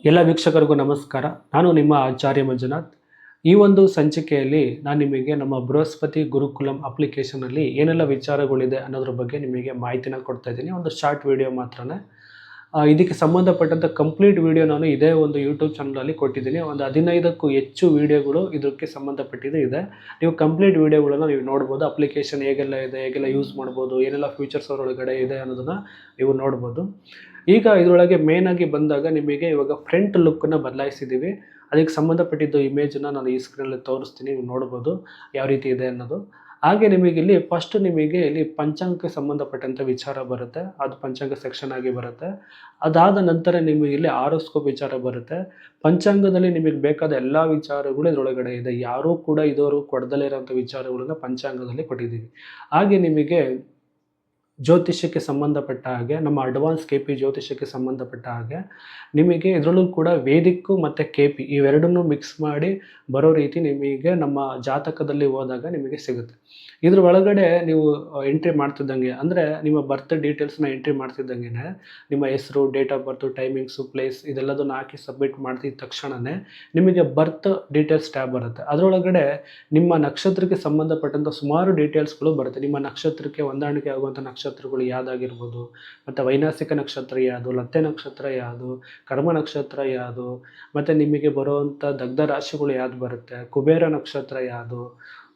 ಎಲ್ಲ ವೀಕ್ಷಕರಿಗೂ ನಮಸ್ಕಾರ. ನಾನು ನಿಮ್ಮ ಆಚಾರ್ಯ ಮಂಜುನಾಥ್. ಈ ಒಂದು ಸಂಚಿಕೆಯಲ್ಲಿ ನಾನು ನಿಮಗೆ ನಮ್ಮ ಬೃಹಸ್ಪತಿ ಗುರುಕುಲಂ ಅಪ್ಲಿಕೇಶನಲ್ಲಿ ಏನೆಲ್ಲ ವಿಚಾರಗಳಿದೆ ಅನ್ನೋದ್ರ ಬಗ್ಗೆ ನಿಮಗೆ ಮಾಹಿತಿನ ಕೊಡ್ತಾ ಇದ್ದೀನಿ. ಒಂದು ಶಾರ್ಟ್ ವಿಡಿಯೋ ಮಾತ್ರನೇ. ಇದಕ್ಕೆ ಸಂಬಂಧಪಟ್ಟಂಥ ಕಂಪ್ಲೀಟ್ ವಿಡಿಯೋ ನಾನು ಇದೇ ಒಂದು ಯೂಟ್ಯೂಬ್ ಚಾನಲಲ್ಲಿ ಕೊಟ್ಟಿದ್ದೀನಿ. ಒಂದು 15ಕ್ಕೂ ಹೆಚ್ಚು ವಿಡಿಯೋಗಳು ಇದಕ್ಕೆ ಸಂಬಂಧಪಟ್ಟಿದ್ದು ಇದೆ. ನೀವು ಕಂಪ್ಲೀಟ್ ವಿಡಿಯೋಗಳನ್ನು ನೀವು ನೋಡ್ಬೋದು. ಅಪ್ಲಿಕೇಶನ್ ಹೇಗೆಲ್ಲ ಇದೆ, ಹೇಗೆಲ್ಲ ಯೂಸ್ ಮಾಡ್ಬೋದು, ಏನೆಲ್ಲ ಫೀಚರ್ಸ್ ಅದರೊಳಗಡೆ ಇದೆ ಅನ್ನೋದನ್ನು ನೀವು ನೋಡ್ಬೋದು. ಈಗ ಇದರೊಳಗೆ ಮೇಯ್ನಾಗಿ ಬಂದಾಗ ನಿಮಗೆ ಇವಾಗ ಫ್ರಂಟ್ ಲುಕ್ಕನ್ನು ಬದಲಾಯಿಸಿದ್ದೀವಿ. ಅದಕ್ಕೆ ಸಂಬಂಧಪಟ್ಟಿದ್ದು ಇಮೇಜನ್ನು ನಾನು ಈ ಸ್ಕ್ರೀನಲ್ಲಿ ತೋರಿಸ್ತೀನಿ, ನೀವು ನೋಡ್ಬೋದು ಯಾವ ರೀತಿ ಇದೆ ಅನ್ನೋದು. ಹಾಗೆ ನಿಮಗಿಲ್ಲಿ ಫಸ್ಟ್ ನಿಮಗೆ ಇಲ್ಲಿ ಪಂಚಾಂಗಕ್ಕೆ ಸಂಬಂಧಪಟ್ಟಂಥ ವಿಚಾರ ಬರುತ್ತೆ, ಅದು ಪಂಚಾಂಗ ಸೆಕ್ಷನ್ ಆಗಿ ಬರುತ್ತೆ. ಅದಾದ ನಂತರ ನಿಮಗೆ ಇಲ್ಲಿ ಆರೋಸ್ಕೋಪ್ ವಿಚಾರ ಬರುತ್ತೆ. ಪಂಚಾಂಗದಲ್ಲಿ ನಿಮಗೆ ಬೇಕಾದ ಎಲ್ಲ ವಿಚಾರಗಳು ಇದರೊಳಗಡೆ ಇದೆ. ಯಾರೂ ಕೂಡ ಇದುವರೆಗೂ ಕೊಡದಲೇ ಇರೋಂಥ ವಿಚಾರಗಳನ್ನು ಪಂಚಾಂಗದಲ್ಲಿ ಕೊಟ್ಟಿದ್ದೀವಿ. ಹಾಗೆ ನಿಮಗೆ ಜ್ಯೋತಿಷ್ಯಕ್ಕೆ ಸಂಬಂಧಪಟ್ಟ ಹಾಗೆ, ನಮ್ಮ ಅಡ್ವಾನ್ಸ್ KP ಜ್ಯೋತಿಷ್ಯಕ್ಕೆ ಸಂಬಂಧಪಟ್ಟ ಹಾಗೆ ನಿಮಗೆ ಇದರಲ್ಲೂ ಕೂಡ ವೇದಿಕ್ಕು ಮತ್ತು KP ಇವೆರಡನ್ನೂ ಮಿಕ್ಸ್ ಮಾಡಿ ಬರೋ ರೀತಿ ನಿಮಗೆ ನಮ್ಮ ಜಾತಕದಲ್ಲಿ ಹೋದಾಗ ನಿಮಗೆ ಸಿಗುತ್ತೆ. ಇದ್ರ ಒಳಗಡೆ ನೀವು ಎಂಟ್ರಿ ಮಾಡ್ತಿದ್ದಂಗೆ, ಅಂದರೆ ನಿಮ್ಮ ಬರ್ತ್ ಡೀಟೇಲ್ಸ್ನ ಎಂಟ್ರಿ ಮಾಡ್ತಿದ್ದಂಗೆ ನಿಮ್ಮ ಹೆಸರು, date of birth, timings, place ಇದೆಲ್ಲದನ್ನು ಹಾಕಿ ಸಬ್ಮಿಟ್ ಮಾಡ್ತಿದ್ದ ತಕ್ಷಣವೇ ನಿಮಗೆ ಬರ್ತ್ ಡೀಟೇಲ್ಸ್ ಟ್ಯಾಬ್ ಬರುತ್ತೆ. ಅದರೊಳಗಡೆ ನಿಮ್ಮ ನಕ್ಷತ್ರಕ್ಕೆ ಸಂಬಂಧಪಟ್ಟಂಥ ಸುಮಾರು ಡೀಟೇಲ್ಸ್ಗಳು ಬರುತ್ತೆ. ನಿಮ್ಮ ನಕ್ಷತ್ರಕ್ಕೆ ಹೊಂದಾಣಿಕೆ ಆಗುವಂಥ ನಕ್ಷತ್ರಗಳು ಯಾವುದಾಗಿರ್ಬೋದು, ಮತ್ತು ವೈನಾಸಿಕ ನಕ್ಷತ್ರ ಯಾವುದು, ಲತ್ತೆ ನಕ್ಷತ್ರ ಯಾವುದು, ಕರ್ಮ ನಕ್ಷತ್ರ ಯಾವುದು, ಮತ್ತು ನಿಮಗೆ ಬರುವಂಥ ದಗ್ಧ ರಾಶಿಗಳು ಯಾವುದು ಬರುತ್ತೆ, ಕುಬೇರ ನಕ್ಷತ್ರ ಯಾವುದು,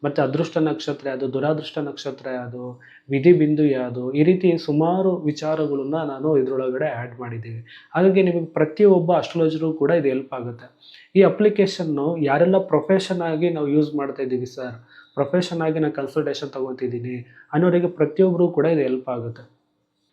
ಮತ್ತು ಅದೃಷ್ಟ ನಕ್ಷತ್ರ ಯಾವುದು, ದುರಾದೃಷ್ಟ ನಕ್ಷತ್ರ ಯಾವುದು, ವಿಧಿ ಬಿಂದು ಯಾವುದು, ಈ ರೀತಿ ಸುಮಾರು ವಿಚಾರಗಳನ್ನು ನಾನು ಇದರೊಳಗಡೆ ಆ್ಯಡ್ ಮಾಡಿದ್ದೀವಿ. ಹಾಗಾಗಿ ನಿಮಗೆ ಪ್ರತಿಯೊಬ್ಬ ಅಸ್ಟ್ರಾಲಜರು ಕೂಡ ಇದು ಹೆಲ್ಪ್ ಆಗುತ್ತೆ. ಈ ಅಪ್ಲಿಕೇಶನ್ನು ಯಾರೆಲ್ಲ ಪ್ರೊಫೆಷನ್ ಆಗಿ ನಾವು ಯೂಸ್ ಮಾಡ್ತಾ ಇದ್ದೀವಿ ಸರ್, ಪ್ರೊಫೆಷನ್ ಆಗಿ ನಾನು ಕನ್ಸಲ್ಟೇಷನ್ ತೊಗೊತಿದ್ದೀನಿ ಅನ್ನೋರಿಗೆ ಪ್ರತಿಯೊಬ್ಬರು ಕೂಡ ಇದು ಹೆಲ್ಪ್ ಆಗುತ್ತೆ.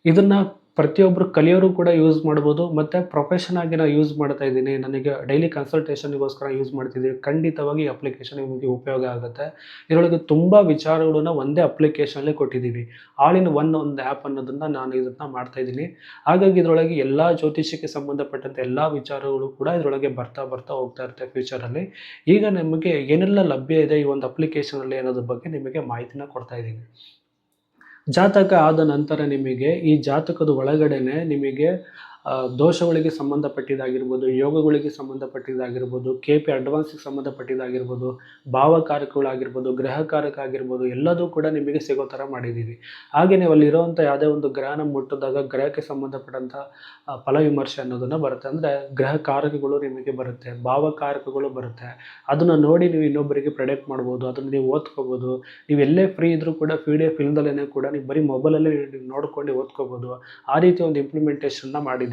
ಇದನ್ನು ಪ್ರತಿಯೊಬ್ಬರು ಕಲಿಯೋರು ಕೂಡ ಯೂಸ್ ಮಾಡ್ಬೋದು, ಮತ್ತು ಪ್ರೊಫೆಷನ್ ಆಗಿ ನಾನು ಯೂಸ್ ಮಾಡ್ತಾ ಇದ್ದೀನಿ, ನನಗೆ ಡೈಲಿ ಕನ್ಸಲ್ಟೇಷನ್ಗೋಸ್ಕರ ಯೂಸ್ ಮಾಡ್ತಿದ್ದೀವಿ, ಖಂಡಿತವಾಗಿ ಈ ಅಪ್ಲಿಕೇಶನ್ ನಿಮಗೆ ಉಪಯೋಗ ಆಗುತ್ತೆ. ಇದರೊಳಗೆ ತುಂಬ ವಿಚಾರಗಳನ್ನ ಒಂದೇ ಅಪ್ಲಿಕೇಶನಲ್ಲಿ ಕೊಟ್ಟಿದ್ದೀವಿ. ಆಲ್ ಇನ್ ಒನ್ ಒಂದು ಆ್ಯಪ್ ಅನ್ನೋದನ್ನು ನಾನು ಇದನ್ನು ಮಾಡ್ತಾಯಿದ್ದೀನಿ. ಹಾಗಾಗಿ ಇದರೊಳಗೆ ಎಲ್ಲ ಜ್ಯೋತಿಷ್ಯಕ್ಕೆ ಸಂಬಂಧಪಟ್ಟಂಥ ಎಲ್ಲ ವಿಚಾರಗಳು ಕೂಡ ಇದರೊಳಗೆ ಬರ್ತಾ ಹೋಗ್ತಾ ಇರುತ್ತೆ ಫ್ಯೂಚರಲ್ಲಿ. ಈಗ ನಿಮಗೆ ಏನೆಲ್ಲ ಲಭ್ಯ ಇದೆ ಈ ಒಂದು ಅಪ್ಲಿಕೇಶನಲ್ಲಿ ಅನ್ನೋದ್ರ ಬಗ್ಗೆ ನಿಮಗೆ ಮಾಹಿತಿನ ಕೊಡ್ತಾ ಇದ್ದೀನಿ. ಜಾತಕ ಆದ ನಂತರ ನಿಮಗೆ ಈ ಜಾತಕದ ಒಳಗಡೆನೆ ನಿಮಗೆ ದೋಷಗಳಿಗೆ ಸಂಬಂಧಪಟ್ಟಿದ್ದಾಗಿರ್ಬೋದು, ಯೋಗಗಳಿಗೆ ಸಂಬಂಧಪಟ್ಟಿದ್ದಾಗಿರ್ಬೋದು, KP ಅಡ್ವಾನ್ಸಿಗೆ ಸಂಬಂಧಪಟ್ಟಿದ್ದಾಗಿರ್ಬೋದು, ಭಾವಕಾರಕಗಳಾಗಿರ್ಬೋದು, ಗ್ರಹಕಾರಕ ಆಗಿರ್ಬೋದು, ಎಲ್ಲದೂ ಕೂಡ ನಿಮಗೆ ಸಿಗೋ ಥರ ಮಾಡಿದ್ದೀವಿ. ಹಾಗೆ ನೀವು ಅಲ್ಲಿರೋವಂಥ ಯಾವುದೇ ಒಂದು ಗ್ರಹನ ಮುಟ್ಟಿದಾಗ ಗ್ರಹಕ್ಕೆ ಸಂಬಂಧಪಟ್ಟಂಥ ಫಲ ವಿಮರ್ಶೆ ಅನ್ನೋದನ್ನು ಬರುತ್ತೆ. ಅಂದರೆ ಗ್ರಹ ಕಾರಕಗಳು ನಿಮಗೆ ಬರುತ್ತೆ, ಭಾವಕಾರಕಗಳು ಬರುತ್ತೆ. ಅದನ್ನು ನೋಡಿ ನೀವು ಇನ್ನೊಬ್ಬರಿಗೆ ಪ್ರೆಡಿಕ್ಟ್ ಮಾಡ್ಬೋದು, ಅದನ್ನು ನೀವು ಓದ್ಕೋಬೋದು. ನೀವು ಎಲ್ಲೇ ಫ್ರೀ ಇದ್ದರೂ ಕೂಡ PDF ಇಲ್ದಲೇ ಕೂಡ ನೀವು ಬರೀ ಮೊಬೈಲಲ್ಲೇ ನೀವು ನೋಡ್ಕೊಂಡು ಓದ್ಕೋಬೋದು. ಆ ರೀತಿ ಒಂದು ಇಂಪ್ಲಿಮೆಂಟೇಷನ್ನ ಮಾಡಿದ್ದೀವಿ.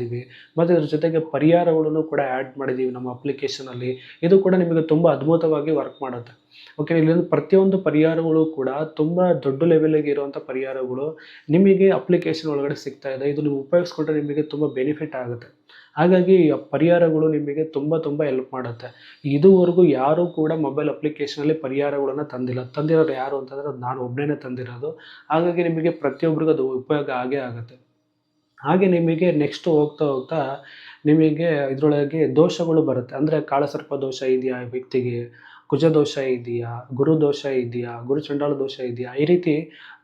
ಮತ್ತು ಇದ್ರ ಜೊತೆಗೆ ಪರಿಹಾರಗಳನ್ನು ಕೂಡ ಆ್ಯಡ್ ಮಾಡಿದ್ದೀವಿ ನಮ್ಮ ಅಪ್ಲಿಕೇಶನಲ್ಲಿ. ಇದು ಕೂಡ ನಿಮಗೆ ತುಂಬ ಅದ್ಭುತವಾಗಿ ವರ್ಕ್ ಮಾಡುತ್ತೆ. ಓಕೆ, ಇಲ್ಲಿಂದ ಪ್ರತಿಯೊಂದು ಪರಿಹಾರಗಳು ಕೂಡ ತುಂಬ ದೊಡ್ಡ ಲೆವೆಲಿಗೆ ಇರುವಂಥ ಪರಿಹಾರಗಳು ನಿಮಗೆ ಅಪ್ಲಿಕೇಶನ್ ಒಳಗಡೆ ಸಿಗ್ತಾ ಇದೆ. ಇದು ನೀವು ಉಪಯೋಗಿಸ್ಕೊಂಡ್ರೆ ನಿಮಗೆ ತುಂಬ ಬೆನಿಫಿಟ್ ಆಗುತ್ತೆ. ಹಾಗಾಗಿ ಪರಿಹಾರಗಳು ನಿಮಗೆ ತುಂಬ ಹೆಲ್ಪ್ ಮಾಡುತ್ತೆ. ಇದುವರೆಗೂ ಯಾರೂ ಕೂಡ ಮೊಬೈಲ್ ಅಪ್ಲಿಕೇಶನಲ್ಲಿ ಪರಿಹಾರಗಳನ್ನು ತಂದಿರೋರು ಯಾರು ಅಂತಂದರೆ ನಾನು ಒಬ್ಬನೇ ತಂದಿರೋದು. ಹಾಗಾಗಿ ನಿಮಗೆ ಪ್ರತಿಯೊಬ್ಬರಿಗೂ ಅದು ಉಪಯೋಗ ಆಗೇ ಆಗುತ್ತೆ. ಹಾಗೆ ನಿಮಗೆ ನೆಕ್ಸ್ಟ್ ಹೋಗ್ತಾ ನಿಮಗೆ ಇದರೊಳಗೆ ದೋಷಗಳು ಬರುತ್ತೆ. ಅಂದರೆ ಕಾಳಸರ್ಪ ದೋಷ ಇದೆಯಾ ವ್ಯಕ್ತಿಗೆ, ಕುಜದೋಷ ಇದೆಯಾ, ಗುರುದೋಷ ಇದೆಯಾ, ಗುರುಚಂಡಾಲ ದೋಷ ಇದೆಯಾ, ಈ ರೀತಿ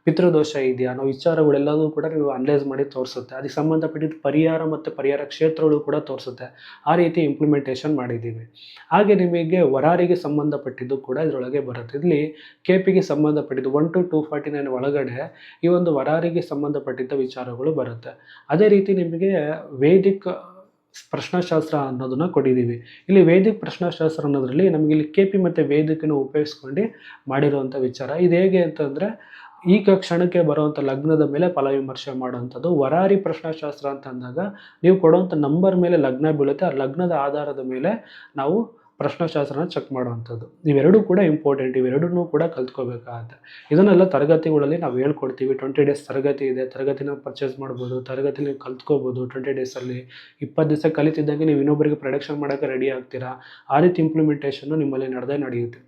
ಪಿತೃದೋಷ ಇದೆಯಾ ಅನ್ನೋ ವಿಚಾರಗಳೆಲ್ಲವೂ ಕೂಡ ನೀವು ಅನಲೈಸ್ ಮಾಡಿ ತೋರಿಸುತ್ತೆ. ಅದಕ್ಕೆ ಸಂಬಂಧಪಟ್ಟಿದ್ದ ಪರಿಹಾರ ಮತ್ತು ಪರಿಹಾರ ಕ್ಷೇತ್ರಗಳು ಕೂಡ ತೋರಿಸುತ್ತೆ. ಆ ರೀತಿ ಇಂಪ್ಲಿಮೆಂಟೇಷನ್ ಮಾಡಿದ್ದೀವಿ. ಹಾಗೆ ನಿಮಗೆ ವರಾರಿಗೆ ಸಂಬಂಧಪಟ್ಟಿದ್ದು ಕೂಡ ಇದರೊಳಗೆ ಬರುತ್ತೆ. ಇಲ್ಲಿ KPಗೆ ಸಂಬಂಧಪಟ್ಟಿದ್ದು 1 to 249 ಒಳಗಡೆ ಈ ಒಂದು ವರಾರಿಗೆ ಸಂಬಂಧಪಟ್ಟಿದ್ದ ವಿಚಾರಗಳು ಬರುತ್ತೆ. ಅದೇ ರೀತಿ ನಿಮಗೆ ವೇದಿಕ್ ಪ್ರಶ್ನಾಶಾಸ್ತ್ರ ಅನ್ನೋದನ್ನು ಕೊಟ್ಟಿದ್ದೀವಿ. ಇಲ್ಲಿ ವೇದಿಕ್ ಪ್ರಶ್ನಾಶಾಸ್ತ್ರ ಅನ್ನೋದರಲ್ಲಿ ನಮಗೆ ಇಲ್ಲಿ KP ಮತ್ತು ವೇದಿಕನ್ನು ಉಪಯೋಗಿಸ್ಕೊಂಡು ಮಾಡಿರುವಂಥ ವಿಚಾರ. ಇದು ಹೇಗೆ ಅಂತಂದರೆ, ಈಗ ಕ್ಷಣಕ್ಕೆ ಬರುವಂಥ ಲಗ್ನದ ಮೇಲೆ ಫಲ ವಿಮರ್ಶೆ ಮಾಡುವಂಥದ್ದು. ವರಾರಿ ಪ್ರಶ್ನಾಶಾಸ್ತ್ರ ಅಂತ ಅಂದಾಗ ನೀವು ಕೊಡುವಂಥ ನಂಬರ್ ಮೇಲೆ ಲಗ್ನ ಬೀಳುತ್ತೆ, ಆ ಲಗ್ನದ ಆಧಾರದ ಮೇಲೆ ನಾವು ಪ್ರಶ್ನಾಶಾಸ್ತ್ರನ ಚೆಕ್ ಮಾಡುವಂಥದ್ದು. ಇವೆರಡೂ ಕೂಡ ಇಂಪಾರ್ಟೆಂಟ್, ಇವೆರಡನ್ನೂ ಕೂಡ ಕಲ್ತ್ಕೋಬೇಕಾಗತ್ತೆ. ಇದನ್ನೆಲ್ಲ ತರಗತಿಗಳಲ್ಲಿ ನಾವು ಹೇಳ್ಕೊಡ್ತೀವಿ. 20 ಡೇಸ್ ತರಗತಿ ಇದೆ, ತರಗತಿನ ಪರ್ಚೇಸ್ ಮಾಡ್ಬೋದು, ತರಗತಿ ನೀವು ಕಲ್ತ್ಕೋಬೋದು. 20 ಡೇಸಲ್ಲಿ 20 ದಿವಸ ಕಲಿತಿದ್ದಂಗೆ ನೀವು ಇನ್ನೊಬ್ಬರಿಗೆ ಪ್ರೊಡಕ್ಷನ್ ಮಾಡೋಕ್ಕೆ ರೆಡಿ ಆಗ್ತೀರಾ. ಆ ರೀತಿ ಇಂಪ್ಲಿಮೆಂಟೇಷನ್ನು ನಿಮ್ಮಲ್ಲಿ ನಡೆಯುತ್ತೆ.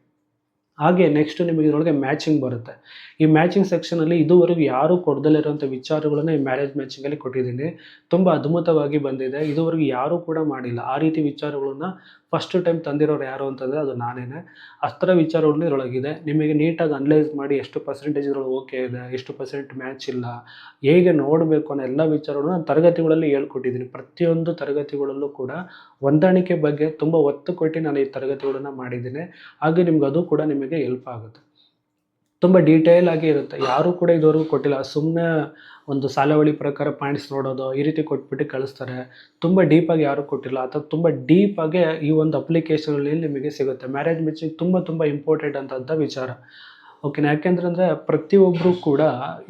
ಹಾಗೆ ನೆಕ್ಸ್ಟ್ ನಿಮಗೆ ಇದರೊಳಗೆ ಮ್ಯಾಚಿಂಗ್ ಬರುತ್ತೆ. ಈ ಮ್ಯಾಚಿಂಗ್ ಸೆಕ್ಷನಲ್ಲಿ ಇದುವರೆಗೂ ಯಾರೂ ಕೊಡದಲ್ಲೇ ಇರೋಂಥ ವಿಚಾರಗಳನ್ನು ಈ ಮ್ಯಾರೇಜ್ ಮ್ಯಾಚಿಂಗಲ್ಲಿ ಕೊಟ್ಟಿದ್ದೀನಿ. ತುಂಬ ಅದ್ಭುತವಾಗಿ ಬಂದಿದೆ. ಇದುವರೆಗೂ ಯಾರೂ ಕೂಡ ಮಾಡಿಲ್ಲ. ಆ ರೀತಿ ವಿಚಾರಗಳನ್ನು ಫಸ್ಟ್ ಟೈಮ್ ತಂದಿರೋರು ಯಾರು ಅಂತಂದರೆ ಅದು ನಾನೇ. ಅಷ್ಟರ ವಿಚಾರಗಳು ಇದರೊಳಗಿದೆ. ನಿಮಗೆ ನೀಟಾಗಿ ಅನಲೈಸ್ ಮಾಡಿ ಎಷ್ಟು ಪರ್ಸೆಂಟೇಜ್ ಇದ್ರೊಳಗೆ ಓಕೆ ಇದೆ, ಎಷ್ಟು ಪರ್ಸೆಂಟ್ ಮ್ಯಾಚ್ ಇಲ್ಲ, ಹೇಗೆ ನೋಡಬೇಕು ಅನ್ನೋ ಎಲ್ಲ ವಿಚಾರಗಳನ್ನು ನಾನು ತರಗತಿಗಳಲ್ಲಿ ಹೇಳ್ಕೊಟ್ಟಿದ್ದೀನಿ. ಪ್ರತಿಯೊಂದು ತರಗತಿಗಳಲ್ಲೂ ಕೂಡ ಹೊಂದಾಣಿಕೆ ಬಗ್ಗೆ ತುಂಬ ಒತ್ತು ಕೊಟ್ಟು ನಾನು ಈ ತರಗತಿಗಳನ್ನು ಮಾಡಿದ್ದೀನಿ. ಹಾಗೆ ನಿಮ್ಗೆ ಅದು ಕೂಡ ನಿಮಗೆ ಹೆಲ್ಪ್ ಆಗುತ್ತೆ. ತುಂಬ ಡೀಟೇಲ್ ಆಗಿ ಇರುತ್ತೆ. ಯಾರೂ ಕೂಡ ಇದುವರೆಗೂ ಕೊಟ್ಟಿಲ್ಲ. ಸುಮ್ಮನೆ ಒಂದು ಸಾಲಾವಳಿ ಪ್ರಕಾರ ಪಾಯಿಂಟ್ಸ್ ನೋಡೋದು ಈ ರೀತಿ ಕೊಟ್ಬಿಟ್ಟು ಕಳಿಸ್ತಾರೆ. ತುಂಬ ಡೀಪಾಗಿ ಯಾರೂ ಕೊಟ್ಟಿಲ್ಲ. ಅಥವಾ ತುಂಬ ಡೀಪಾಗೆ ಈ ಒಂದು ಅಪ್ಲಿಕೇಶನಲ್ಲಿ ನಿಮಗೆ ಸಿಗುತ್ತೆ. ಮ್ಯಾರೇಜ್ ಮ್ಯಾಚಿಂಗ್ ತುಂಬ ಇಂಪಾರ್ಟೆಂಟ್ ಅಂತಂಥ ವಿಚಾರ. ಓಕೆನಾ. ಯಾಕೆಂದ್ರೆ ಪ್ರತಿಯೊಬ್ಬರು ಕೂಡ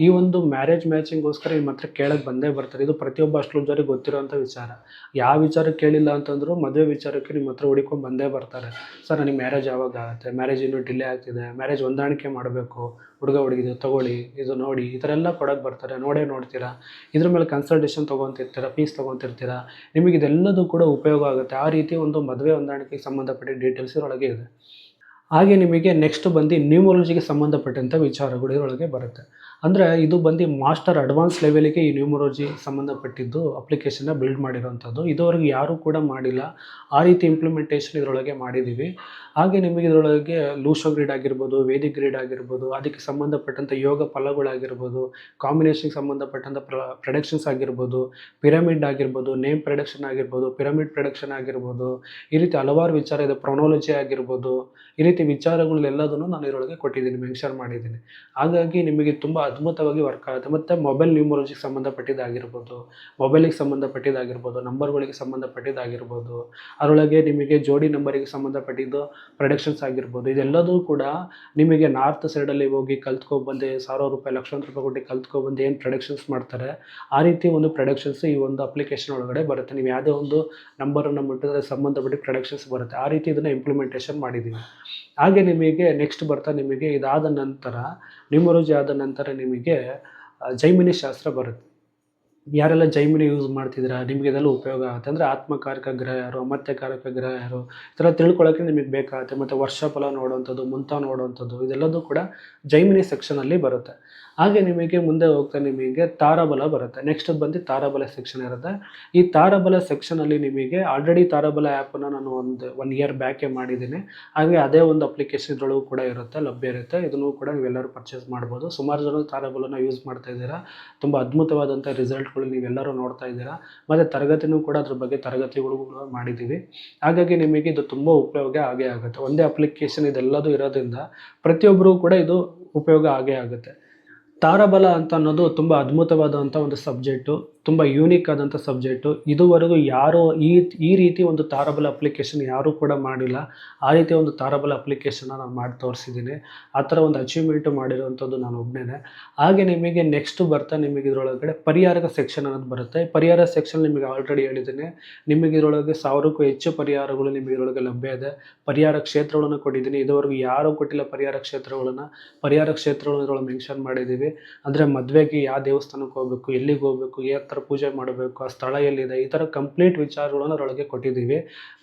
ಈ ಒಂದು ಮ್ಯಾರೇಜ್ ಮ್ಯಾಚಿಂಗ್ಗೋಸ್ಕರ ನಿಮ್ಮ ಹತ್ರ ಕೇಳಕ್ಕೆ ಬಂದೇ ಬರ್ತಾರೆ. ಇದು ಪ್ರತಿಯೊಬ್ಬ ಅಸ್ಟ್ರಾಲಜರಿಗೆ ಗೊತ್ತಿರೋಂಥ ವಿಚಾರ. ಯಾವ ವಿಚಾರ ಕೇಳಿಲ್ಲ ಅಂತಂದರೂ ಮದುವೆ ವಿಚಾರಕ್ಕೆ ನಿಮ್ಮ ಹತ್ರ ಹುಡುಕೊಂಡು ಬಂದೇ ಬರ್ತಾರೆ. ಸರ್ ನನಗೆ ಮ್ಯಾರೇಜ್ ಯಾವಾಗ ಆಗುತ್ತೆ, ಮ್ಯಾರೇಜ್ ಇನ್ನೂ ಡಿಲೇ ಆಗ್ತಿದೆ, ಮ್ಯಾರೇಜ್ ಹೊಂದಾಣಿಕೆ ಮಾಡಬೇಕು, ಹುಡುಗ ಹುಡುಗಿದು ತೊಗೊಳ್ಳಿ, ಇದು ನೋಡಿ, ಈ ಥರ ಎಲ್ಲ ಕೊಡೋಕ್ಕೆ ಬರ್ತಾರೆ. ನೋಡ್ತೀರಾ, ಇದ್ರ ಮೇಲೆ ಕನ್ಸಲ್ಟೇಷನ್ ತೊಗೊತಿರ್ತೀರಾ, ಫೀಸ್ ತೊಗೊತಿರ್ತೀರಾ. ನಿಮಗೆ ಇದೆಲ್ಲದೂ ಕೂಡ ಉಪಯೋಗ ಆಗುತ್ತೆ. ಆ ರೀತಿ ಒಂದು ಮದುವೆ ಹೊಂದಾಣಿಕೆಗೆ ಸಂಬಂಧಪಟ್ಟ ಡೀಟೇಲ್ಸ್ ಇದರೊಳಗೆ ಇದೆ. ಹಾಗೆ ನಿಮಗೆ ನೆಕ್ಸ್ಟ್ ಬಂದು ನ್ಯೂಮರಾಲಜಿಗೆ ಸಂಬಂಧಪಟ್ಟಂಥ ವಿಚಾರಗಳು ಇದರೊಳಗೆ ಬರುತ್ತೆ. ಅಂದರೆ ಇದು ಬಂದು ಮಾಸ್ಟರ್ ಅಡ್ವಾನ್ಸ್ ಲೆವೆಲಿಗೆ ಈ ನ್ಯೂಮರಾಲಜಿ ಸಂಬಂಧಪಟ್ಟಿದ್ದು ಅಪ್ಲಿಕೇಶನ್ನ ಬಿಲ್ಡ್ ಮಾಡಿರೋವಂಥದ್ದು. ಇದುವರೆಗೂ ಯಾರೂ ಕೂಡ ಮಾಡಿಲ್ಲ. ಆ ರೀತಿ ಇಂಪ್ಲಿಮೆಂಟೇಷನ್ ಇದರೊಳಗೆ ಮಾಡಿದ್ದೀವಿ. ಹಾಗೆ ನಿಮಗೆ ಇದರೊಳಗೆ ಲೂಸೋ ಗ್ರಿಡ್ ಆಗಿರ್ಬೋದು, ವೇದಿಕ್ ಗ್ರಿಡ್ ಆಗಿರ್ಬೋದು, ಅದಕ್ಕೆ ಸಂಬಂಧಪಟ್ಟಂಥ ಯೋಗ ಫಲಗಳಾಗಿರ್ಬೋದು, ಕಾಂಬಿನೇಷನ್ಗೆ ಸಂಬಂಧಪಟ್ಟಂಥ ಪ್ರೊಡಕ್ಷನ್ಸ್ ಆಗಿರ್ಬೋದು, ಪಿರಮಿಡ್ ಆಗಿರ್ಬೋದು, ನೇಮ್ ಪ್ರೊಡಕ್ಷನ್ ಆಗಿರ್ಬೋದು, ಪಿರಮಿಡ್ ಪ್ರೊಡಕ್ಷನ್ ಆಗಿರ್ಬೋದು, ಈ ರೀತಿ ಹಲವಾರು ವಿಚಾರ ಇದೆ. ಪ್ರೊನಾಲಜಿ ಆಗಿರ್ಬೋದು, ಈ ರೀತಿ ವಿಚಾರಗಳನ್ನೆಲ್ಲದನ್ನು ನಾನು ಇದರೊಳಗೆ ಕೊಟ್ಟಿದ್ದೀನಿ, ಮೆನ್ಷನ್ ಮಾಡಿದ್ದೀನಿ. ಹಾಗಾಗಿ ನಿಮಗೆ ತುಂಬ ಅದ್ಭುತವಾಗಿ ವರ್ಕ್ ಆಗುತ್ತೆ. ಮತ್ತು ಮೊಬೈಲ್ ನ್ಯೂಮರಾಲಜಿಗೆ ಸಂಬಂಧಪಟ್ಟಿದ್ದಾಗಿರ್ಬೋದು, ಮೊಬೈಲಿಗೆ ಸಂಬಂಧಪಟ್ಟಿದ್ದಾಗಿರ್ಬೋದು, ನಂಬರ್ಗಳಿಗೆ ಸಂಬಂಧಪಟ್ಟಿದ್ದಾಗಿರ್ಬೋದು, ಅದರೊಳಗೆ ನಿಮಗೆ ಜೋಡಿ ನಂಬರಿಗೆ ಸಂಬಂಧಪಟ್ಟಿದ್ದು ಪ್ರೊಡಕ್ಷನ್ಸ್ ಆಗಿರ್ಬೋದು, ಇದೆಲ್ಲದೂ ಕೂಡ ನಿಮಗೆ ನಾರ್ತ್ ಸೈಡಲ್ಲಿ ಹೋಗಿ ಕಲ್ತ್ಕೊಬಂದು ₹1,000 ಲಕ್ಷಾಂತರ ರೂಪಾಯಿ ಕೊಟ್ಟು ಕಲ್ತ್ಕೊಬಂದು ಏನು ಪ್ರೊಡಕ್ಷನ್ಸ್ ಮಾಡ್ತಾರೆ, ಆ ರೀತಿ ಒಂದು ಪ್ರೊಡಕ್ಷನ್ಸ್ ಈ ಒಂದು ಅಪ್ಲಿಕೇಶನ್ ಒಳಗಡೆ ಬರುತ್ತೆ. ನೀವು ಯಾವುದೇ ಒಂದು ನಂಬರನ್ನು ಮುಟ್ಟಿದ್ರೆ ಸಂಬಂಧಪಟ್ಟ ಪ್ರೊಡಕ್ಷನ್ಸ್ ಬರುತ್ತೆ. ಆ ರೀತಿ ಇದನ್ನು ಇಂಪ್ಲಿಮೆಂಟೇಷನ್ ಮಾಡಿದ್ದೀವಿ. ಹಾಗೆ ನಿಮಗೆ ನೆಕ್ಸ್ಟ್ ಬರ್ತಾ ನಿಮಗೆ ಇದಾದ ನಂತರ ನ್ಯೂಮರಾಲಜಿ ಆದ ನಂತರ ನಿಮಗೆ ಜೈಮಿನಿ ಶಾಸ್ತ್ರ ಬರುತ್ತೆ. ಯಾರೆಲ್ಲ ಜೈಮಿನಿ ಯೂಸ್ ಮಾಡ್ತಿದ್ದೀರಾ, ನಿಮಗೆ ಇದೆಲ್ಲ ಉಪಯೋಗ ಆಗುತ್ತೆ. ಅಂದರೆ ಆತ್ಮಕಾರಕ ಗ್ರಹ ಯಾರು, ಅಮರ್ತ್ಯಕಾರಕ ಗ್ರಹ ಯಾರು, ಈ ಥರ ತಿಳ್ಕೊಳ್ಳೋಕ್ಕೆ ನಿಮಗೆ ಬೇಕಾಗುತ್ತೆ. ಮತ್ತು ವರ್ಷಫಲ ನೋಡುವಂಥದ್ದು, ಮುಂತಾವ್ ನೋಡುವಂಥದ್ದು, ಇದೆಲ್ಲದೂ ಕೂಡ ಜೈಮಿನಿ ಸೆಕ್ಷನಲ್ಲಿ ಬರುತ್ತೆ. ಹಾಗೆ ನಿಮಗೆ ಮುಂದೆ ಹೋಗ್ತಾ ನಿಮಗೆ ತಾರಾಬಲ ಬರುತ್ತೆ. ನೆಕ್ಸ್ಟ್ ಬಂದು ತಾರಾಬಲ ಸೆಕ್ಷನ್ ಇರುತ್ತೆ. ಈ ತಾರಾಬಲ ಸೆಕ್ಷನಲ್ಲಿ ನಿಮಗೆ ಆಲ್ರೆಡಿ ತಾರಾಬಲ ಆ್ಯಪನ್ನು ನಾನು 1 ಇಯರ್ ಬ್ಯಾಕೇ ಮಾಡಿದ್ದೀನಿ. ಹಾಗೆ ಅದೇ ಒಂದು ಅಪ್ಲಿಕೇಶನ್ ಇದ್ರೊಳಗೂ ಕೂಡ ಇರುತ್ತೆ, ಲಭ್ಯ ಇರುತ್ತೆ. ಇದನ್ನು ಕೂಡ ನೀವೆಲ್ಲರೂ ಪರ್ಚೇಸ್ ಮಾಡ್ಬೋದು. ಸುಮಾರು ಜನ ತಾರಾಬಲನ ಯೂಸ್ ಮಾಡ್ತಾ ಇದ್ದೀರಾ. ತುಂಬ ಅದ್ಭುತವಾದಂಥ ರಿಸಲ್ಟ್ಗಳು ನೀವೆಲ್ಲರೂ ನೋಡ್ತಾ ಇದ್ದೀರಾ. ಮತ್ತು ತರಗತಿನೂ ಕೂಡ ಅದ್ರ ಬಗ್ಗೆ ತರಗತಿಗಳು ಕೂಡ ಮಾಡಿದ್ದೀವಿ. ಹಾಗಾಗಿ ನಿಮಗೆ ಇದು ತುಂಬ ಉಪಯೋಗ ಆಗೇ ಆಗುತ್ತೆ. ಒಂದೇ ಅಪ್ಲಿಕೇಶನ್ ಇದೆಲ್ಲದೂ ಇರೋದ್ರಿಂದ ಪ್ರತಿಯೊಬ್ಬರೂ ಕೂಡ ಇದು ಉಪಯೋಗ ಆಗೇ ಆಗುತ್ತೆ. ತಾರಾಬಲ ಅಂತ ಅನ್ನೋದು ತುಂಬ ಅದ್ಭುತವಾದಂಥ ಒಂದು ಸಬ್ಜೆಕ್ಟು, ತುಂಬ ಯೂನಿಕ್ ಆದಂಥ ಸಬ್ಜೆಕ್ಟು. ಇದುವರೆಗೂ ಯಾರೂ ಈ ರೀತಿ ಒಂದು ತಾರಾಬಲ ಅಪ್ಲಿಕೇಶನ್ ಯಾರೂ ಕೂಡ ಮಾಡಿಲ್ಲ. ಆ ರೀತಿ ಒಂದು ತಾರಾಬಲ ಅಪ್ಲಿಕೇಶನ್ನ ನಾನು ಮಾಡಿ ತೋರಿಸಿದ್ದೀನಿ. ಆ ಥರ ಒಂದು ಅಚೀವ್ಮೆಂಟು ಮಾಡಿರೋವಂಥದ್ದು ನಾನು ಒಬ್ಬನೇ. ಹಾಗೆ ನಿಮಗೆ ನೆಕ್ಸ್ಟ್ ಬರ್ತಾ ನಿಮಗೆ ಇದರೊಳಗಡೆ ಪರಿಹಾರಕ ಸೆಕ್ಷನ್ ಅನ್ನೋದು ಬರುತ್ತೆ. ಪರಿಹಾರ ಸೆಕ್ಷನ್ ನಿಮಗೆ ಆಲ್ರೆಡಿ ಹೇಳಿದ್ದೀನಿ. ನಿಮಗೆ ಇದರೊಳಗೆ 1000ಕ್ಕೂ ಹೆಚ್ಚು ಪರಿಹಾರಗಳು ನಿಮಗೆ ಇದರೊಳಗೆ ಲಭ್ಯ ಇದೆ. ಪರಿಹಾರ ಕ್ಷೇತ್ರಗಳನ್ನು ಕೊಟ್ಟಿದ್ದೀನಿ. ಇದುವರೆಗೂ ಯಾರೂ ಕೊಟ್ಟಿಲ್ಲ ಪರಿಹಾರ ಕ್ಷೇತ್ರಗಳನ್ನು. ಪರಿಹಾರ ಕ್ಷೇತ್ರಗಳನ್ನು ಇದರೊಳಗೆ ಮೆನ್ಷನ್ ಮಾಡಿದ್ದೀವಿ. ಅಂದರೆ ಮದುವೆಗೆ ಯಾವ ದೇವಸ್ಥಾನಕ್ಕೆ ಹೋಗಬೇಕು, ಎಲ್ಲಿಗೆ ಹೋಗಬೇಕು, ಯಾವ ಥರ ಪೂಜೆ ಮಾಡಬೇಕು, ಆ ಸ್ಥಳ ಎಲ್ಲಿದೆ, ಈ ಥರ ಕಂಪ್ಲೀಟ್ ವಿಚಾರಗಳನ್ನು ಅದರೊಳಗೆ ಕೊಟ್ಟಿದ್ದೀವಿ.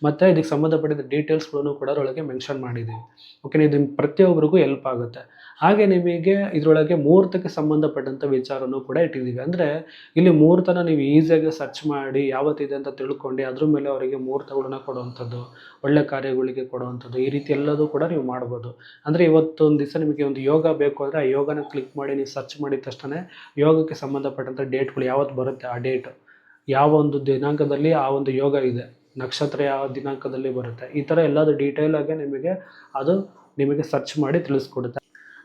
ಮತ್ತು ಇದಕ್ಕೆ ಸಂಬಂಧಪಟ್ಟಿದ್ದ ಡೀಟೇಲ್ಸ್ಗಳನ್ನು ಕೂಡ ಅದರೊಳಗೆ ಮೆನ್ಷನ್ ಮಾಡಿದ್ದೀವಿ. ಓಕೆನಾ. ಇದು ಪ್ರತಿಯೊಬ್ಬರಿಗೂ ಹೆಲ್ಪ್ ಆಗುತ್ತೆ. ಹಾಗೆ ನಿಮಗೆ ಇದರೊಳಗೆ ಮುಹೂರ್ತಕ್ಕೆ ಸಂಬಂಧಪಟ್ಟಂಥ ವಿಚಾರನೂ ಕೂಡ ಇಟ್ಟಿದ್ದೀವಿ. ಅಂದರೆ ಇಲ್ಲಿ ಮುಹೂರ್ತನ ನೀವು ಈಸಿಯಾಗಿ ಸರ್ಚ್ ಮಾಡಿ ಯಾವತ್ತಿದೆ ಅಂತ ತಿಳ್ಕೊಂಡು ಅದ್ರ ಮೇಲೆ ಅವರಿಗೆ ಮುಹೂರ್ತಗಳನ್ನ ಕೊಡುವಂಥದ್ದು, ಒಳ್ಳೆ ಕಾರ್ಯಗಳಿಗೆ ಕೊಡುವಂಥದ್ದು, ಈ ರೀತಿ ಎಲ್ಲದೂ ಕೂಡ ನೀವು ಮಾಡ್ಬೋದು. ಅಂದರೆ ಇವತ್ತೊಂದು ದಿವಸ ನಿಮಗೆ ಒಂದು ಯೋಗ ಬೇಕು ಅಂದರೆ ಆ ಯೋಗನ ಕ್ಲಿಕ್ ಮಾಡಿ ನೀವು ಸರ್ಚ್ ಮಾಡಿದ ತಕ್ಷಣ ಯೋಗಕ್ಕೆ ಸಂಬಂಧಪಟ್ಟಂಥ ಡೇಟ್ಗಳು ಯಾವತ್ತು ಬರುತ್ತೆ, ಆ ಡೇಟ್ ಯಾವ ಒಂದು ದಿನಾಂಕದಲ್ಲಿ ಆ ಒಂದು ಯೋಗ ಇದೆ, ನಕ್ಷತ್ರ ಯಾವ ದಿನಾಂಕದಲ್ಲಿ ಬರುತ್ತೆ, ಈ ಥರ ಎಲ್ಲದು ಡೀಟೇಲಾಗಿ ನಿಮಗೆ ಸರ್ಚ್ ಮಾಡಿ ತಿಳಿಸ್ಕೊಡುತ್ತೆ.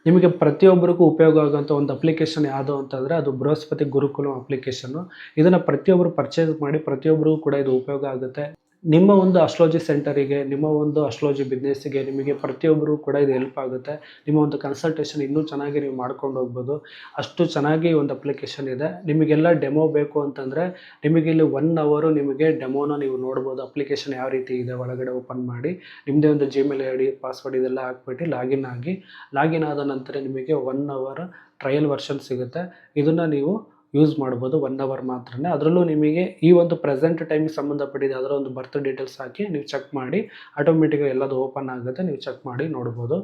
ನಿಮಗೆ ಪ್ರತಿಯೊಬ್ಬರಿಗೂ ಉಪಯೋಗ ಆಗೋಂಥ ಒಂದು ಅಪ್ಲಿಕೇಶನ್ ಯಾವುದು ಅಂತಂದರೆ ಅದು ಬೃಹಸ್ಪತಿ ಗುರುಕುಲಂ ಅಪ್ಲಿಕೇಶನ್ನು. ಇದನ್ನು ಪ್ರತಿಯೊಬ್ಬರು ಪರ್ಚೇಸ್ ಮಾಡಿ ಪ್ರತಿಯೊಬ್ಬರಿಗೂ ಕೂಡ ಇದು ಉಪಯೋಗ ಆಗುತ್ತೆ. ನಿಮ್ಮ ಒಂದು ಅಸ್ಟ್ರಾಲಜಿ ಸೆಂಟರಿಗೆ, ನಿಮ್ಮ ಒಂದು ಅಸ್ಟ್ರಾಲಜಿ ಬಿಸ್ನೆಸ್ಸಿಗೆ ನಿಮಗೆ ಪ್ರತಿಯೊಬ್ಬರೂ ಕೂಡ ಇದು ಹೆಲ್ಪ್ ಆಗುತ್ತೆ. ನಿಮ್ಮ ಒಂದು ಕನ್ಸಲ್ಟೇಷನ್ ಇನ್ನೂ ಚೆನ್ನಾಗಿ ನೀವು ಮಾಡ್ಕೊಂಡು ಹೋಗ್ಬೋದು. ಅಷ್ಟು ಚೆನ್ನಾಗಿ ಒಂದು ಅಪ್ಲಿಕೇಶನ್ ಇದೆ. ನಿಮಗೆಲ್ಲ ಡೆಮೋ ಬೇಕು ಅಂತಂದರೆ ನಿಮಗೆ ಇಲ್ಲಿ 1 ಅವರು ನಿಮಗೆ ಡೆಮೋನ ನೀವು ನೋಡ್ಬೋದು. ಅಪ್ಲಿಕೇಶನ್ ಯಾವ ರೀತಿ ಇದೆ ಒಳಗಡೆ ಓಪನ್ ಮಾಡಿ ನಿಮ್ಮದೇ ಒಂದು ಜಿಮೇಲ್ ಐ ಡಿ, ಪಾಸ್ವರ್ಡ್ ಇದೆಲ್ಲ ಹಾಕ್ಬಿಟ್ಟು ಲಾಗಿನ್ ಆದ ನಂತರ ನಿಮಗೆ 1 ಅವರ್ ಟ್ರಯಲ್ ವರ್ಷನ್ ಸಿಗುತ್ತೆ. ಇದನ್ನು ನೀವು ಯೂಸ್ ಮಾಡ್ಬೋದು 1 ಅವರ್ ಮಾತ್ರನೇ. ಅದರಲ್ಲೂ ನಿಮಗೆ ಈ ಒಂದು ಪ್ರೆಸೆಂಟ್ ಟೈಮಿಗೆ ಸಂಬಂಧಪಟ್ಟಿದೆ ಅದರ ಒಂದು ಬರ್ತ್ ಡೀಟೇಲ್ಸ್ ಹಾಕಿ ನೀವು ಚೆಕ್ ಮಾಡಿ ಆಟೋಮೆಟಿಕ್ಕಾಗಿ ಎಲ್ಲದು ಓಪನ್ ಆಗುತ್ತೆ. ನೀವು ಚೆಕ್ ಮಾಡಿ ನೋಡ್ಬೋದು.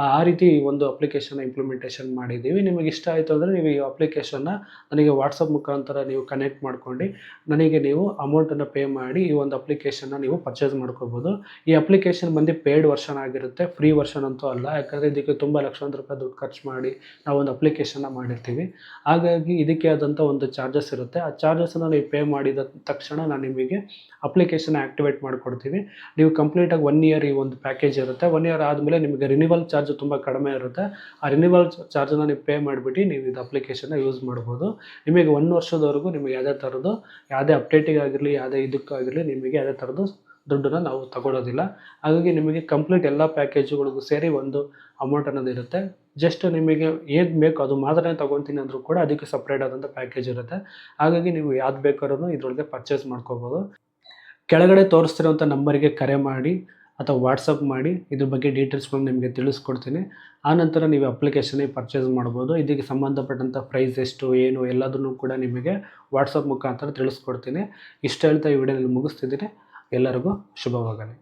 ಆ ರೀತಿ ಒಂದು ಅಪ್ಲಿಕೇಶನ್ನ ಇಂಪ್ಲಿಮೆಂಟೇಷನ್ ಮಾಡಿದ್ದೀವಿ. ನಿಮಗೆ ಇಷ್ಟ ಆಯಿತು ಅಂದರೆ ನೀವು ಈ ಅಪ್ಲಿಕೇಶನ್ನ ನನಗೆ ವಾಟ್ಸಪ್ ಮುಖಾಂತರ ನೀವು ಕನೆಕ್ಟ್ ಮಾಡ್ಕೊಂಡು ನನಗೆ ನೀವು ಅಮೌಂಟನ್ನು ಪೇ ಮಾಡಿ ಈ ಒಂದು ಅಪ್ಲಿಕೇಶನ್ನ ನೀವು ಪರ್ಚೇಸ್ ಮಾಡ್ಕೋಬೋದು. ಈ ಅಪ್ಲಿಕೇಶನ್ ಬಂದು ಪೇಯ್ಡ್ ವರ್ಷನ್ ಆಗಿರುತ್ತೆ, ಫ್ರೀ ವರ್ಷನ್ ಅಂತೂ ಅಲ್ಲ. ಯಾಕಂದರೆ ಇದಕ್ಕೆ ತುಂಬ ಲಕ್ಷಾಂತರ ರೂಪಾಯಿ ದುಡ್ಡು ಖರ್ಚು ಮಾಡಿ ನಾವೊಂದು ಅಪ್ಲಿಕೇಶನ್ನ ಮಾಡಿರ್ತೀವಿ. ಹಾಗಾಗಿ ಇದಕ್ಕೆ ಆದಂಥ ಒಂದು ಚಾರ್ಜಸ್ ಇರುತ್ತೆ. ಆ ಚಾರ್ಜಸನ್ನು ನೀವು ಪೇ ಮಾಡಿದ ತಕ್ಷಣ ನಾನು ನಿಮಗೆ ಅಪ್ಲಿಕೇಶನ್ ಆ್ಯಕ್ಟಿವೇಟ್ ಮಾಡಿಕೊಡ್ತೀವಿ. ನೀವು ಕಂಪ್ಲೀಟಾಗಿ 1 ಇಯರ್ ಈ ಒಂದು ಪ್ಯಾಕೇಜ್ ಇರುತ್ತೆ. 1 ಇಯರ್ ಆದಮೇಲೆ ನಿಮಗೆ ರಿನಿವಲ್ ಚಾರ್ಜ್ ತುಂಬ ಕಡಿಮೆ ಇರುತ್ತೆ. ಆ ರಿನಿವಲ್ ಚಾರ್ಜನ್ನು ನೀವು ಪೇ ಮಾಡಿಬಿಟ್ಟು ನೀವು ಇದು ಅಪ್ಲಿಕೇಶನ್ನ ಯೂಸ್ ಮಾಡ್ಬೋದು. ನಿಮಗೆ 1 ವರ್ಷದವರೆಗೂ ನಿಮಗೆ ಯಾವುದೇ ಅಪ್ಡೇಟಿಗಾಗಿರಲಿ, ಯಾವುದೇ ಇದಕ್ಕಾಗಿರಲಿ ನಿಮಗೆ ಯಾವುದೇ ಥರದ್ದು ದುಡ್ಡನ್ನು ನಾವು ತಗೊಳ್ಳೋದಿಲ್ಲ. ಹಾಗಾಗಿ ನಿಮಗೆ ಕಂಪ್ಲೀಟ್ ಎಲ್ಲ ಪ್ಯಾಕೇಜುಗಳಿಗೂ ಸೇರಿ ಒಂದು ಅಮೌಂಟ್ ಅನ್ನೋದು ಇರುತ್ತೆ. ಜಸ್ಟ್ ನಿಮಗೆ ಏನು ಬೇಕು ಅದು ಮಾತ್ರ ತೊಗೊತೀನಿ ಅಂದರೂ ಕೂಡ ಅದಕ್ಕೆ ಸಪ್ರೇಟ್ ಆದಂಥ ಪ್ಯಾಕೇಜ್ ಇರುತ್ತೆ. ಹಾಗಾಗಿ ನೀವು ಯಾವ್ದು ಬೇಕಾದ್ರೂ ಇದರೊಳಗೆ ಪರ್ಚೇಸ್ ಮಾಡ್ಕೋಬೋದು. ಕೆಳಗಡೆ ತೋರಿಸ್ತಿರೋಂಥ ನಂಬರಿಗೆ ಕರೆ ಮಾಡಿ ಅಥವಾ ವಾಟ್ಸಪ್ ಮಾಡಿ ಇದ್ರ ಬಗ್ಗೆ ಡೀಟೇಲ್ಸ್ಗಳನ್ನ ನಿಮಗೆ ತಿಳಿಸ್ಕೊಡ್ತೀನಿ. ಆನಂತರ ನೀವು ಅಪ್ಲಿಕೇಶನ್ನೇ ಪರ್ಚೇಸ್ ಮಾಡ್ಬೋದು. ಇದಕ್ಕೆ ಸಂಬಂಧಪಟ್ಟಂಥ ಪ್ರೈಸ್ ಎಷ್ಟು ಏನು ಎಲ್ಲದನ್ನು ಕೂಡ ನಿಮಗೆ ವಾಟ್ಸಪ್ ಮುಖಾಂತರ ತಿಳಿಸ್ಕೊಡ್ತೀನಿ. ಇಷ್ಟು ಹೇಳ್ತಾ ಈ ವಿಡಿಯೋನಲ್ಲಿ ಮುಗಿಸ್ತಿದ್ದೀನಿ. ಎಲ್ಲರಿಗೂ ಶುಭವಾಗಲಿ.